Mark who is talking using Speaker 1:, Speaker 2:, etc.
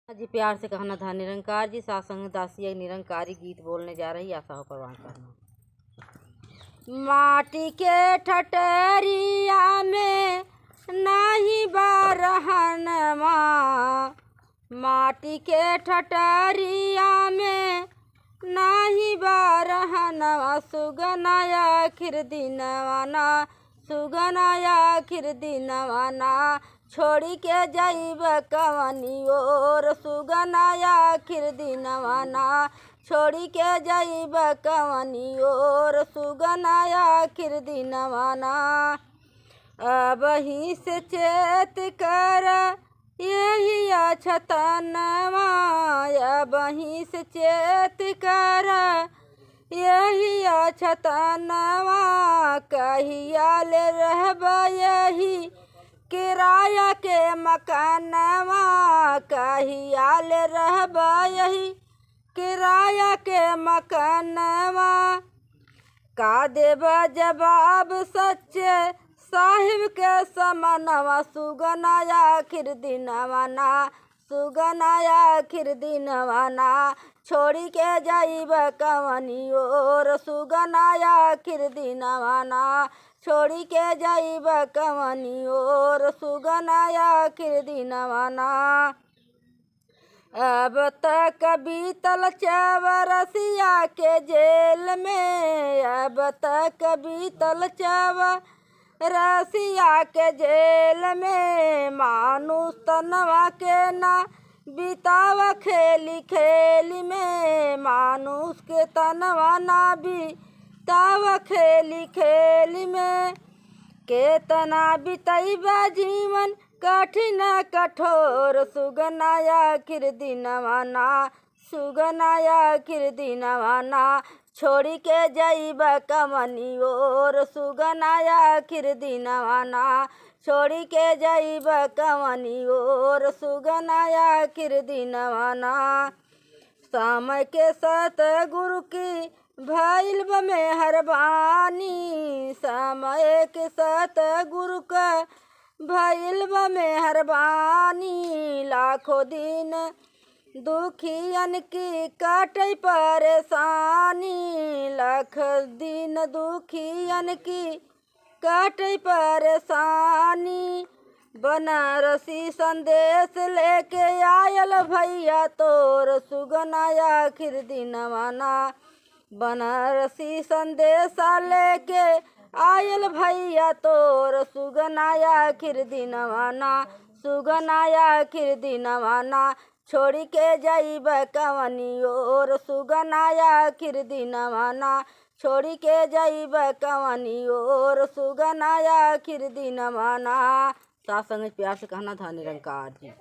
Speaker 1: जी प्यार से कहना था निरंकार जी सासंग दासी एक निरंकारी गीत बोलने जा रही आशा हो परवान करना। माटी के ठटरिया में नहीं बारहनमा, माटी के ठटरिया में नहीं बारहनवा, सुगनाया आखिर दिनवाना, सुगनाया आखिर दिनवाना, छोड़ी के जाइब कवनी ओर, सुगनाया आखिर दिनवाना, छोड़ी के जाइब कवनी ओर, सुगनाया आखिर दिनवाना। अब ही से चेत कर यही अछतनवा, अब ही से चेत कर यही अछतनवा, कहिया ले रहब यही किराया के मकानवा, कहिया ले रहब यही किराया के मकानवा। का देब जवाब सच्चे साहिब के समनवा, सुगनाया आखिर दिनवाना, सुगनाया आखिर दिनवाना, छोड़ी के जाइब कवनी ओर, सुगनाया आखिर दिनवाना, छोड़ी के जाइब कवनी ओर, सुगनाया आखिर दिनवाना। अब तक बीतल चवरसिया के जेल में, अब तक बीतल रसिया के जेल में, मानुष तनवा के ना बितावा खेली खेली में, मानुष के तनवा ना बितावा खेली खेली में। केतना बितैबा जीवन कठिन कठोर, सुगनाया आखिर दिनवाना, सुगनाया आखिर दिनवाना, छोड़ी के जाइब कवनी ओर, सुगनाया आखिर दिनवाना, छोड़ी के जाइब कवनी ओर, सुगनाया आखिर दिनवाना। समय के सतगुरु की भइल बा मेहरबानी, समय के सतगुरु का भइल बा मेहरबानी, लाखों दिन दुखियन की काटे परेशानी, लाख दिन दुखियन की काटे परेशानी। बनारसी संदेश लेके आयल भैया तोर, सुगनाया आखिर दिनवाना, बनारसी संदेश लेके आयल भैया तोर, सुगनाया आखिर दिनवाना, सुगनाया आखिर दिनवाना, छोड़ी के जाइब कवनी ओर, सुगनाया आखिर दिनवाना, छोड़ी के जाइब कवनी ओर, सुगनाया आखिर दिनवाना। सासंग प्यार से कहना था निरंकार जी।